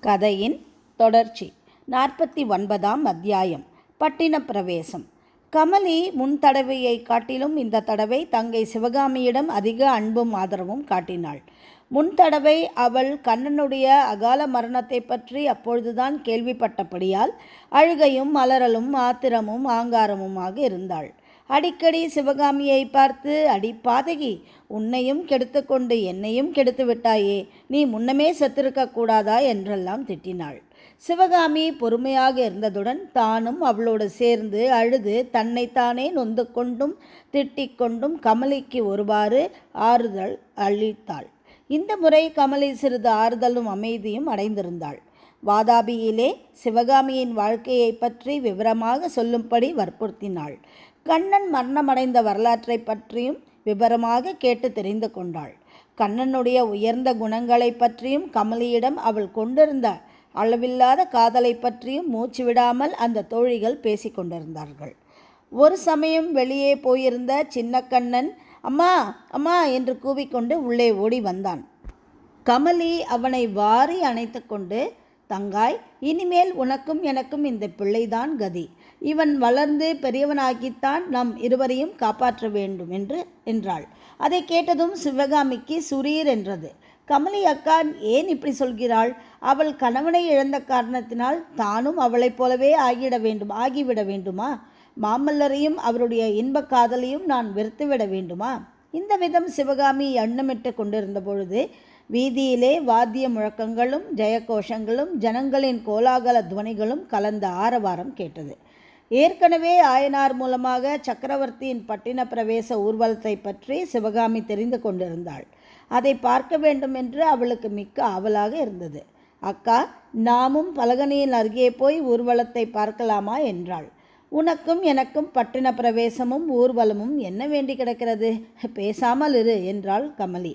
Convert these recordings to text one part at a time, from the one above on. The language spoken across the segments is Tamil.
கதையின் தொடர்ச்சி 49ஆம் அத்தியாயம். பட்டின பிரவேசம். கமலி முன் தடவையை காட்டிலும் இந்த தடவை தங்கை சிவகாமியிடம் அதிக அன்பும் ஆதரவும் காட்டினாள். முன் தடவை அவள் கண்ணனுடைய அகால மரணத்தை பற்றி அப்பொழுதுதான் கேள்விப்பட்டபடியால் அழுகையும் மலரலும் ஆத்திரமும் ஆங்காரமுமாக இருந்தாள். அடிக்கடி சிவகாமியை பார்த்து, அடி பாதகி, உன்னையும் கெடுத்து கொண்டு என்னையும் கெடுத்து விட்டாயே, நீ முன்னமே செத்திருக்க கூடாதா என்றெல்லாம் திட்டினாள். சிவகாமி பொறுமையாக இருந்ததுடன் தானும் அவளோடு சேர்ந்து அழுது தன்னைத்தானே நொந்து கொண்டும் திட்டிக் கொண்டும் கமலிக்கு ஒருவாறு ஆறுதல் அளித்தாள். இந்த முறை கமலி சிறிது ஆறுதலும் அமைதியும் அடைந்திருந்தாள். வாதாபியிலே சிவகாமியின் வாழ்க்கையை பற்றி விவரமாக சொல்லும்படி வற்புறுத்தினாள். கண்ணன் மரணமடைந்த வரலாற்றை பற்றியும் விவரமாக கேட்டு தெரிந்து கொண்டாள். கண்ணனுடைய உயர்ந்த குணங்களை பற்றியும் கமலியிடம் அவள் கொண்டிருந்த அளவில்லாத காதலை பற்றியும் மூச்சு விடாமல் அந்த தோழிகள் பேசிக்கொண்டிருந்தார்கள். ஒரு சமயம் வெளியே போயிருந்த சின்ன கண்ணன் அம்மா அம்மா என்று கூவிக்கொண்டு உள்ளே ஓடி வந்தான். கமலி அவனை வாரி அணைத்து கொண்டு, தங்காய், இனிமேல் உனக்கும் எனக்கும் இந்த பிள்ளைதான் கதி. இவன் வளர்ந்து பெரியவனாகித்தான் நம் இருவரையும் காப்பாற்ற வேண்டும் என்றாள். அதை கேட்டதும் சிவகாமிக்கு சுரீர் என்றது. கமலி அக்கா ஏன் இப்படி சொல்கிறாள்? அவள் கணவனை இழந்த காரணத்தினால் தானும் அவளைப் போலவே ஆகிவிட வேண்டுமா? மாமல்லரையும் அவருடைய இன்ப காதலையும் நான் வெறுத்துவிட வேண்டுமா? இந்த விதம் சிவகாமி எண்ணமிட்டு கொண்டிருந்த பொழுது வீதியிலே வாத்திய முழக்கங்களும் ஜெயகோஷங்களும் ஜனங்களின் கோலாகல துவனிகளும் கலந்த ஆரவாரம் கேட்டது. ஏற்கனவே ஆயனார் மூலமாக சக்கரவர்த்தியின் பட்டின பிரவேச ஊர்வலத்தை பற்றி சிவகாமி தெரிந்து கொண்டிருந்தாள். அதை பார்க்க வேண்டும் என்று அவளுக்கு மிக்க ஆவலாக இருந்தது. அக்கா, நாமும் பலகனியின் அருகே போய் ஊர்வலத்தை பார்க்கலாமா என்றாள். உனக்கும் எனக்கும் பட்டின பிரவேசமும் ஊர்வலமும் என்ன வேண்டி கிடக்கிறது? பேசாமல் இரு என்றாள் கமலி.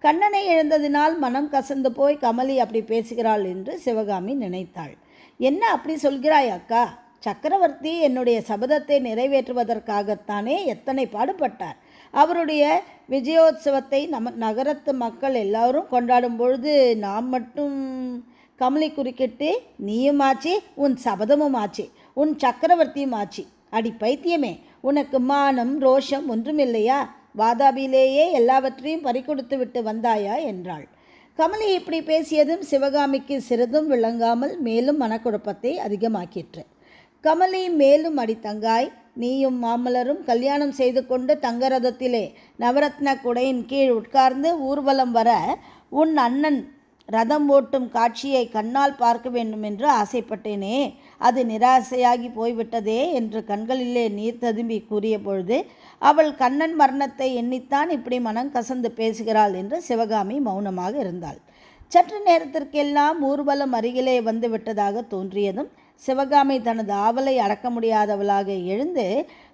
கண்ணனை இழந்ததினால் மனம் கசந்து போய் கமலி அப்படி பேசுகிறாள் என்று சிவகாமி நினைத்தாள். என்ன அப்படி சொல்கிறாய் அக்கா? சக்கரவர்த்தி என்னுடைய சபதத்தை நிறைவேற்றுவதற்காகத்தானே எத்தனை பாடுபட்டார். அவருடைய விஜயோத்சவத்தை நகரத்து மக்கள் எல்லாரும் கொண்டாடும் பொழுது நாம் மட்டும்... கமலி குறுக்கிட்டு, நீயும் ஆச்சு, உன் சபதமும் ஆச்சு, உன் சக்கரவர்த்தியும் ஆச்சு. அடி பைத்தியமே, உனக்கு மானம் ரோஷம் ஒன்றுமில்லையா? வாதாபியிலேயே எல்லாவற்றையும் பறிகொடுத்து விட்டு வந்தாயா என்றாள். கமலி இப்படி பேசியதும் சிவகாமிக்கு சிறிதும் விளங்காமல் மேலும் மனக்குழப்பத்தை அதிகமாக்கிற்று. கமலி மேலும், அடி தங்காய், நீயும் மாமல்லரும் கல்யாணம் செய்து கொண்டு தங்கரதத்திலே நவரத்ன குடையின் கீழ் உட்கார்ந்து ஊர்வலம் வர உன் அண்ணன் ரதம் ஓட்டும் காட்சியை கண்ணால் பார்க்க வேண்டும் என்று ஆசைப்பட்டேனே, அது நிராசையாகி போய்விட்டதே என்று கண்களிலே நீர் ததும்பி கூறிய பொழுது அவள் கண்ணன் மரணத்தை எண்ணித்தான் இப்படி மனம் கசந்து பேசுகிறாள் என்று சிவகாமி மௌனமாக இருந்தாள். சற்று நேரத்திற்கெல்லாம் ஊர்வலம் அருகிலே வந்து விட்டதாக தோன்றியதும் சிவகாமி தனது ஆவலை அடக்க முடியாதவளாக எழுந்து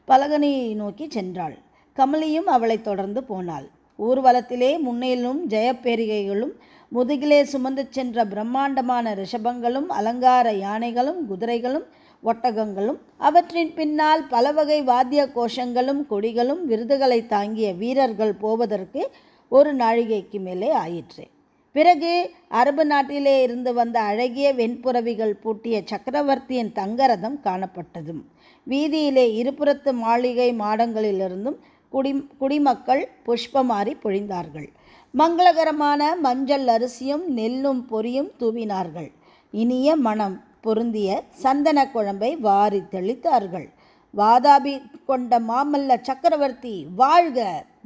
பலகனியை நோக்கி சென்றாள். கமலியும் அவளை தொடர்ந்து போனாள். ஊர்வலத்திலே முன்னிலும் ஜெயப்பேரிகைகளும் முதுகிலே சுமந்து சென்ற பிரம்மாண்டமான ரிஷபங்களும் அலங்கார யானைகளும் குதிரைகளும் ஒட்டகங்களும் அவற்றின் பின்னால் பல வகை வாத்திய கோஷங்களும் கொடிகளும் விருதுகளை தாங்கிய வீரர்கள் போவதற்கு ஒரு நாழிகைக்கு மேலே ஆயிற்று. பிறகு அரபு நாட்டிலே இருந்து வந்த அழகிய வெண்புறவிகள் பூட்டிய சக்கரவர்த்தியின் தங்கரதம் காணப்பட்டதும் வீதியிலே இருபுறத்து மாளிகை மாடங்களிலிருந்தும் குடிமக்கள் புஷ்பமாரி பொழிந்தார்கள். மங்களகரமான மஞ்சள் அரிசியும் நெல்லும் பொரியும் தூவினார்கள். இனிய மனம் பொருந்திய சந்தன குழம்பை வாரி தெளித்தார்கள். வாதாபி கொண்ட மாமல்ல சக்கரவர்த்தி வாழ்க!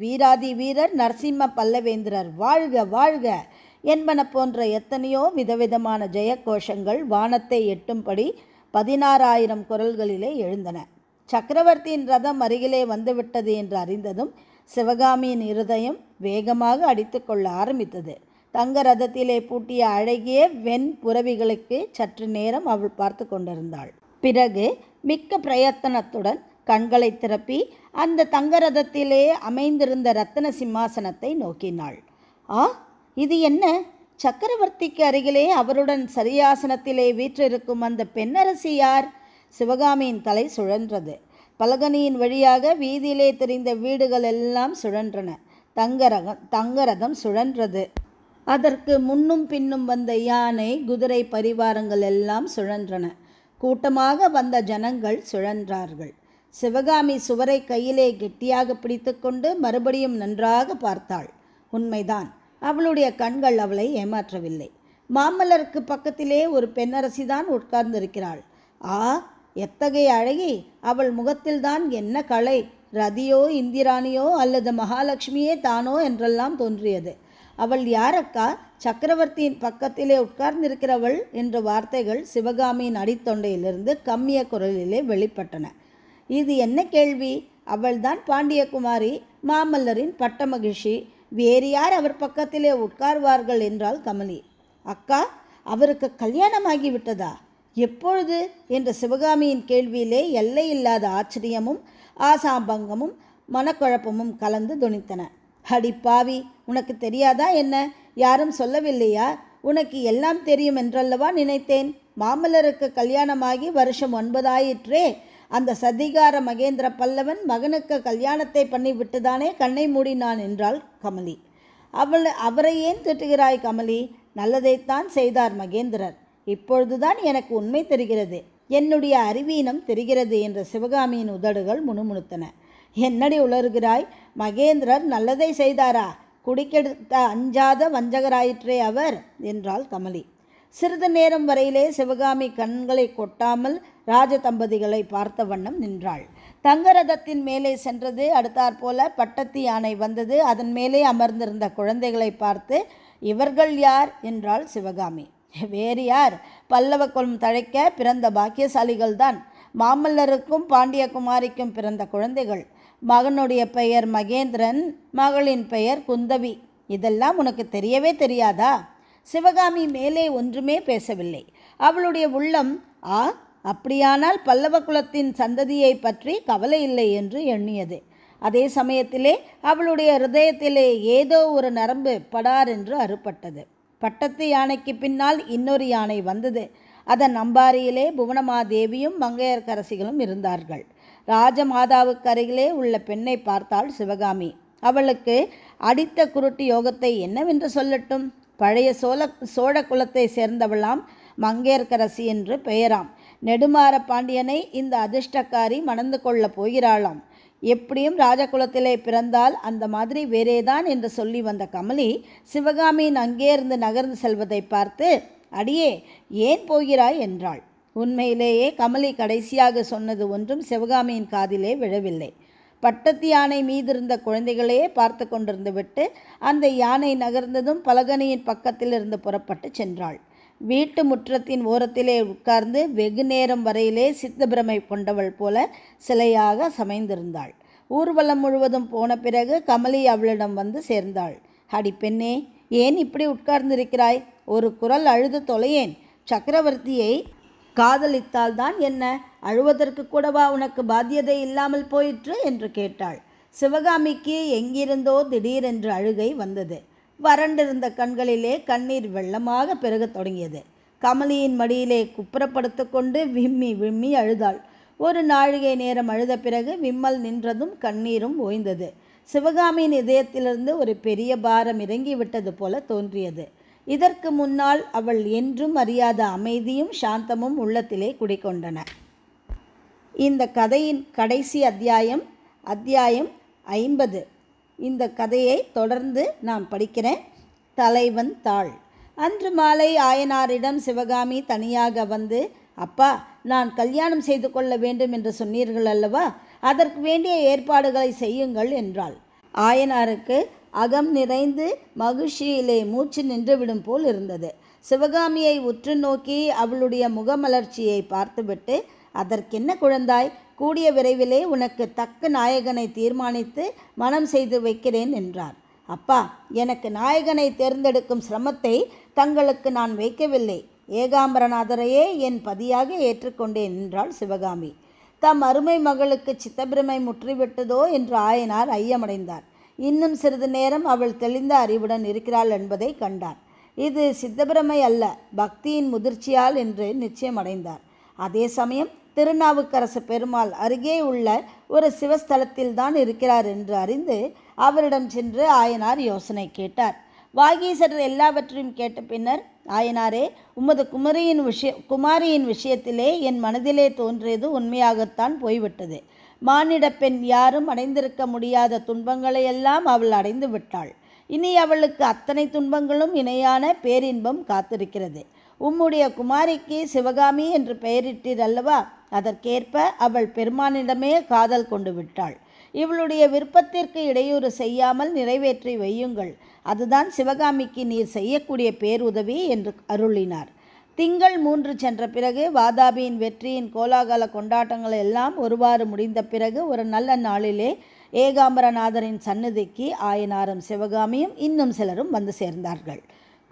வீராதி வீரர் நரசிம்ம பல்லவேந்திரர் வாழ்க வாழ்க என்பன போன்ற எத்தனையோ விதவிதமான ஜெயகோஷங்கள் வானத்தை எட்டும்படி 16,000 குரல்களிலே எழுந்தன. சக்கரவர்த்தியின் ரதம் அருகிலே வந்துவிட்டது என்று அறிந்ததும் சிவகாமியின் இருதயம் வேகமாக அடித்து கொள்ள ஆரம்பித்தது. தங்க ரதத்திலே பூட்டிய அழகிய வெண் புறவிகளுக்கு சற்று நேரம் அவள் பார்த்து கொண்டிருந்தாள். பிறகு மிக்க பிரயத்தனத்துடன் கண்களை திறப்பி அந்த தங்க ரதத்திலே அமைந்திருந்த ரத்தன சிம்மாசனத்தை நோக்கினாள். ஆ, இது என்ன? சக்கரவர்த்திக்கு அருகிலே அவருடன் சரியாசனத்திலே வீற்றிருக்கும் அந்த பெண்ணரசி யார்? சிவகாமியின் தலை சுழன்றது. பலகனியின் வழியாக வீதியிலே தெரிந்த வீடுகள் எல்லாம் சுழன்றன. தங்கரதம் சுழன்றது. அதற்கு முன்னும் பின்னும் வந்த யானை, குதிரை பரிவாரங்கள் எல்லாம் சுழன்றன. கூட்டமாக வந்த ஜனங்கள் சுழன்றார்கள். சிவகாமி சுவரை கையிலே கெட்டியாக பிடித்து கொண்டு மறுபடியும் நன்றாக பார்த்தாள். உண்மைதான், அவளுடைய கண்கள் அவளை ஏமாற்றவில்லை. மாமல்லருக்கு பக்கத்திலே ஒரு பெண்ணரசிதான் உட்கார்ந்திருக்கிறாள். ஆ, எத்தகைய அழகி! அவள் முகத்தில்தான் என்ன கலை! ரதியோ இந்திராணியோ அல்லது மகாலட்சுமியே தானோ என்றெல்லாம் தோன்றியது. அவள் யாரக்கா? சக்கரவர்த்தியின் பக்கத்திலே உட்கார்ந்திருக்கிறவள் என்ற வார்த்தைகள் சிவகாமியின் அடித்தொண்டையிலிருந்து கம்மிய குரலிலே வெளிப்பட்டன. இது என்ன கேள்வி? அவள்தான் பாண்டியகுமாரி, மாமல்லரின் பட்ட மகிழ்ச்சி. வேறு யார் அவர் பக்கத்திலே உட்கார்வார்கள் என்றாள் கமலி. அக்கா, அவருக்கு கல்யாணமாகிவிட்டதா? எப்பொழுது என்ற சிவகாமியின் கேள்வியிலே எல்லையில்லாத ஆச்சரியமும் ஆசாபங்கமும் மனக்குழப்பமும் கலந்து துணித்தன. அடி பாவி, உனக்கு தெரியாதா என்ன? யாரும் சொல்லவில்லையா? உனக்கு எல்லாம் தெரியும் என்றல்லவா நினைத்தேன். மாமல்லருக்கு கல்யாணமாகி வருஷம் 9 ஆயிற்றே. அந்த சதிகார மகேந்திர பல்லவன் மகனுக்கு கல்யாணத்தை பண்ணிவிட்டுதானே கண்ணை மூடினான் என்றாள் கமலி. அவரை ஏன் திட்டுகிறாய் கமலி? நல்லதைத்தான் செய்தார் மகேந்திரர். இப்பொழுதுதான் எனக்கு உண்மை தெரிகிறது, என்னுடைய அறிவீனம் தெரிகிறது என்ற சிவகாமியின் உதடுகள் முணுமுணுத்தன. என்னடி உளறுகிறாய்? மகேந்திரர் நல்லதை செய்தாரா? குடிக்கெடுத்த அஞ்சாத வஞ்சகராயிற்றே அவர் என்றாள் கமலி. சிறிது நேரம் வரையிலே சிவகாமி கண்களை கொட்டாமல் ராஜ தம்பதிகளை பார்த்த வண்ணம் நின்றாள். தங்கரதத்தின் மேலே சென்றது. அடுத்தாற்போல பட்டத்து யானை வந்தது. அதன் மேலே அமர்ந்திருந்த குழந்தைகளை பார்த்து, இவர்கள் யார் என்றாள் சிவகாமி. வேறு யார்? பல்லவ குலம் தழைக்க பிறந்த பாக்கியசாலிகள்தான். மாமல்லருக்கும் பாண்டியகுமாரிக்கும் பிறந்த குழந்தைகள். மகனுடைய பெயர் மகேந்திரன், மகளின் பெயர் குந்தவி. இதெல்லாம் உனக்கு தெரியவே தெரியாதா? சிவகாமி மேலே ஒன்றுமே பேசவில்லை. அவளுடைய உள்ளம், ஆ, அப்படியானால் பல்லவ குலத்தின் சந்ததியை பற்றி கவலை இல்லை என்று எண்ணியது. அதே சமயத்திலே அவளுடைய ஹிருதயத்திலே ஏதோ ஒரு நரம்பு படார் என்று அறுபட்டது. பட்டத்து யானைக்கு பின்னால் இன்னொரு யானை வந்தது. அதன் அம்பாரியிலே புவனமாதேவியும் மங்கையர்க்கரசிகளும் இருந்தார்கள். ராஜமாதாவுக்கு அருகிலே உள்ள பெண்ணை பார்த்தாள் சிவகாமி. அவளுக்கு அடித்த குருட்டு யோகத்தை என்னவென்று சொல்லட்டும்? பழைய சோழ குலத்தை சேர்ந்தவளாம், மங்கையர்க்கரசி என்று பெயராம். நெடுமாற பாண்டியனை இந்த அதிர்ஷ்டக்காரி மணந்து கொள்ளப் போகிறாளாம். எப்படியும் ராஜகுலத்திலே பிறந்தால் அந்த மாதிரி வேறேதான் என்று சொல்லி வந்த கமலி சிவகாமியின் அங்கே இருந்து நகர்ந்து செல்வதை பார்த்து, அடியே, ஏன் போகிறாய் என்றாள். உண்மையிலேயே கமலி கடைசியாக சொன்னது ஒன்றும் சிவகாமியின் காதிலே விழவில்லை. பட்டத்து யானை மீதிருந்த குழந்தைகளையே பார்த்து கொண்டிருந்து விட்டு அந்த யானை நகர்ந்ததும் பலகனியின் பக்கத்தில் இருந்து புறப்பட்டு சென்றாள். வீட்டு முற்றத்தின் ஓரத்திலே உட்கார்ந்து வெகு நேரம் வரையிலே சித்தபிரமை கொண்டவள் போல சிலையாக சமைந்திருந்தாள். ஊர்வலம் முழுவதும் போன பிறகு கமலி அவளிடம் வந்து சேர்ந்தாள். அடி பெண்ணே, ஏன் இப்படி உட்கார்ந்திருக்கிறாய்? ஒரு குரல் அழுது தொலையேன். சக்கரவர்த்தியை காதலித்தால்தான் என்ன? அழுவதற்கு கூடவா உனக்கு பாத்தியதை இல்லாமல் போயிற்று என்று கேட்டாள். சிவகாமிக்கு எங்கிருந்தோ திடீரென்று அழுகை வந்தது. வறண்டிருந்த கண்களிலே கண்ணீர் வெள்ளமாக பெருகத் தொடங்கியது. கமலியின் மடியிலே குப்புறப்படுத்து கொண்டு விம்மி விம்மி அழுதாள். ஒரு நாழிகை நேரம் அழுத பிறகு விம்மல் நின்றதும் கண்ணீரும் ஓய்ந்தது. சிவகாமியின் இதயத்திலிருந்து ஒரு பெரிய பாரம் இறங்கிவிட்டது போல தோன்றியது. இதற்கு முன்னால் அவள் என்றும் அறியாத அமைதியும் சாந்தமும் உள்ளத்திலே குடிகொண்டன. இந்த கதையின் கடைசி அத்தியாயம் 50. இந்த கதையை தொடர்ந்து நான் படிக்கிறேன். தலைவன் தாள். அன்று மாலை ஆயனாரிடம் சிவகாமி தனியாக வந்து, அப்பா, நான் கல்யாணம் செய்து கொள்ள வேண்டும் என்று சொன்னீர்கள் அல்லவா? அதற்கு வேண்டிய ஏற்பாடுகளை செய்யுங்கள் என்றாள். ஆயனாருக்கு அகம் நிறைந்து மகிழ்ச்சியிலே மூச்சு நின்றுவிடும் போல் இருந்தது. சிவகாமியை உற்று நோக்கி அவளுடைய முகமலர்ச்சியை பார்த்துவிட்டு, அதற்கென்ன குழந்தாய், கூடிய விரைவிலே உனக்கு தக்க நாயகனை தீர்மானித்து மனம் செய்து வைக்கிறேன் என்றார். அப்பா, எனக்கு நாயகனை தேர்ந்தெடுக்கும் சிரமத்தை தங்களுக்கு நான் வைக்கவில்லை. ஏகாம்பரநாதரையே என் பதியாக ஏற்றுக்கொண்டேன் என்றாள் சிவகாமி. தம் அருமை மகளுக்கு சித்தப்பிரமை முற்றிவிட்டதோ என்று ஆயனார் ஐயமடைந்தார். இன்னும் சிறிது நேரம் அவள் தெளிந்த அறிவுடன் இருக்கிறாள் என்பதை கண்டார். இது சித்தப்பிரமை அல்ல, பக்தியின் முதிர்ச்சியால் என்று நிச்சயமடைந்தார். அதே சமயம் திருநாவுக்கரசு பெருமாள் அருகே உள்ள ஒரு சிவஸ்தலத்தில் தான் இருக்கிறார் என்று அறிந்து அவரிடம் சென்று ஆயனார் யோசனை கேட்டார். வாகீசர் எல்லாவற்றையும் கேட்ட பின்னர், ஆயனாரே, உமது குமாரியின் விஷயத்திலே என் மனதிலே தோன்றியது உண்மையாகத்தான் போய்விட்டது. மானிட பெண் யாரும் அடைந்திருக்க முடியாத துன்பங்களையெல்லாம் அவள் அடைந்து விட்டாள். இனி அவளுக்கு அத்தனை துன்பங்களும் இணையான பேரின்பம் காத்திருக்கிறது. உம்முடைய குமாரிக்கு சிவகாமி என்று பெயரிட்டீர் அல்லவா? அதற்கேற்ப அவள் பெருமானிடமே காதல் கொண்டு விட்டாள். இவளுடைய விருப்பத்திற்கு இடையூறு செய்யாமல் நிறைவேற்றி வையுங்கள். அதுதான் சிவகாமிக்கு நீர் செய்யக்கூடிய பேருதவி என்று அருளினார். திங்கள் 3 சென்ற பிறகு வாதாபியின் வெற்றியின் கோலாகல கொண்டாட்டங்கள் எல்லாம் ஒருவாறு முடிந்த பிறகு ஒரு நல்ல நாளிலே ஏகாம்பரநாதரின் சந்நிதிக்கு ஆயனாரும் சிவகாமியும் இன்னும் சிலரும் வந்து சேர்ந்தார்கள்.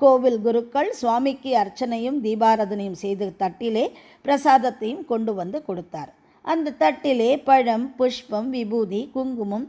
கோவில் குருக்கள் சுவாமிக்கு அர்ச்சனையும் தீபாராதனையும் செய்து தட்டிலே பிரசாதத்தையும் கொண்டு வந்து கொடுத்தார். அந்த தட்டிலே பழம், புஷ்பம், விபூதி, குங்குமம்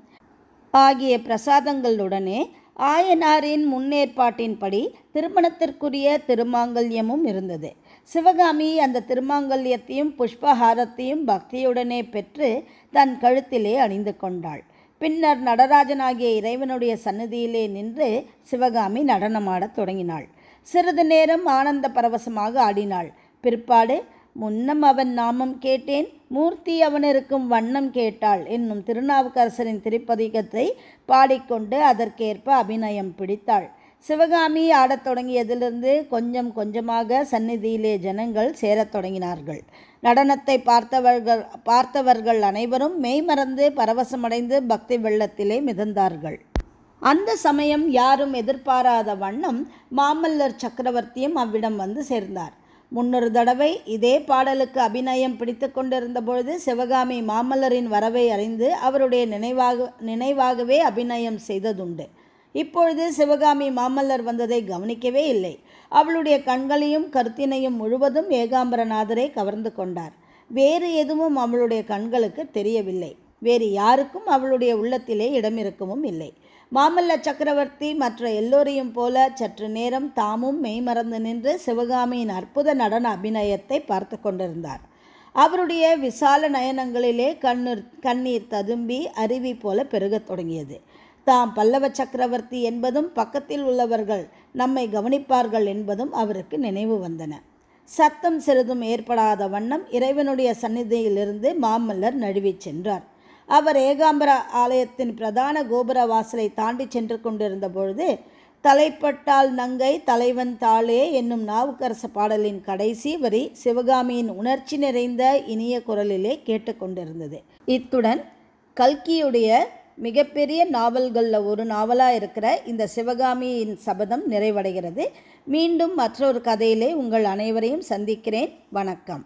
ஆகிய பிரசாதங்களுடனே ஆயனாரின் முன்னேற்பாட்டின்படி திருமணத்திற்குரிய திருமாங்கல்யமும் இருந்தது. சிவகாமி அந்த திருமாங்கல்யத்தையும் புஷ்பஹாரத்தையும் பக்தியுடனே பெற்று தன் கழுத்திலே அணிந்து கொண்டாள். பின்னர் நடராஜனாகிய இறைவனுடைய சந்நிதியிலே நின்று சிவகாமி நடனமாடத் தொடங்கினாள். சிறிது நேரம் ஆனந்த பரவசமாக ஆடினாள். பிற்பாடு, முன்னம் அவன் நாமம் கேட்டேன், மூர்த்தி அவனிருக்கும் வண்ணம் கேட்டாள் என்னும் திருநாவுக்கரசரின் திருப்பதிகத்தை பாடிக்கொண்டு அதற்கேற்ப அபிநயம் பிடித்தாள். சிவகாமி ஆடத் தொடங்கியதிலிருந்து கொஞ்சம் கொஞ்சமாக சந்நிதியிலே ஜனங்கள் சேரத் தொடங்கினார்கள். நடனத்தை பார்த்தவர்கள் அனைவரும் மெய்மறந்து பரவசமடைந்து பக்தி வெள்ளத்திலே மிதந்தார்கள். அந்த சமயம் யாரும் எதிர்பாராத வண்ணம் மாமல்லர் சக்கரவர்த்தியும் அவ்விடம் வந்து சேர்ந்தார். முன்னொரு தடவை இதே பாடலுக்கு அபிநயம் பிடித்து கொண்டிருந்த பொழுது சிவகாமி மாமல்லரின் வரவை அறிந்து அவருடைய நினைவாகவே அபிநயம் செய்ததுண்டு. இப்பொழுது சிவகாமி மாமல்லர் வந்ததை கவனிக்கவே இல்லை. அவளுடைய கண்களையும் கருத்தினையும் முழுவதும் ஏகாம்பரநாதரை கவர்ந்து கொண்டார். வேறு எதுவும் அவளுடைய கண்களுக்கு தெரியவில்லை. வேறு யாருக்கும் அவளுடைய உள்ளத்திலே இடம் இருக்கவும் இல்லை. மாமல்ல சக்கரவர்த்தி மற்ற எல்லோரையும் போல சற்று நேரம் தாமும் மெய்மறந்து நின்று சிவகாமியின் அற்புத நடன அபிநயத்தை பார்த்து கொண்டிருந்தார். அவருடைய விசால நயனங்களிலே கண்ணீர் ததும்பி அருவி போல பெருகத் தொடங்கியது. தாம் பல்லவ சக்கரவர்த்தி என்பதும் பக்கத்தில் உள்ளவர்கள் நம்மை கவனிப்பார்கள் என்பதும் அவருக்கு நினைவு வந்தன. சத்தம் சிறிதும் ஏற்படாத வண்ணம் இறைவனுடைய சந்நிதியிலிருந்து மாமல்லர் நழுவி சென்றார். அவர் ஏகாம்பர ஆலயத்தின் பிரதான கோபுர வாசலை தாண்டி சென்று கொண்டிருந்த பொழுது, தலைப்பட்டால் நங்கை தலைவன் தாளே என்னும் நாவுக்கரச பாடலின் கடைசி வரி சிவகாமியின் உணர்ச்சி நிறைந்த இனிய குரலிலே கேட்டுக்கொண்டிருந்தது. இத்துடன் கல்கியுடைய மிகப்பெரிய நாவல்களில் ஒரு நாவலாக இருக்கிற இந்த சிவகாமியின் சபதம் நிறைவடைகிறது. மீண்டும் மற்றொரு கதையிலே உங்கள் அனைவரையும் சந்திக்கிறேன். வணக்கம்.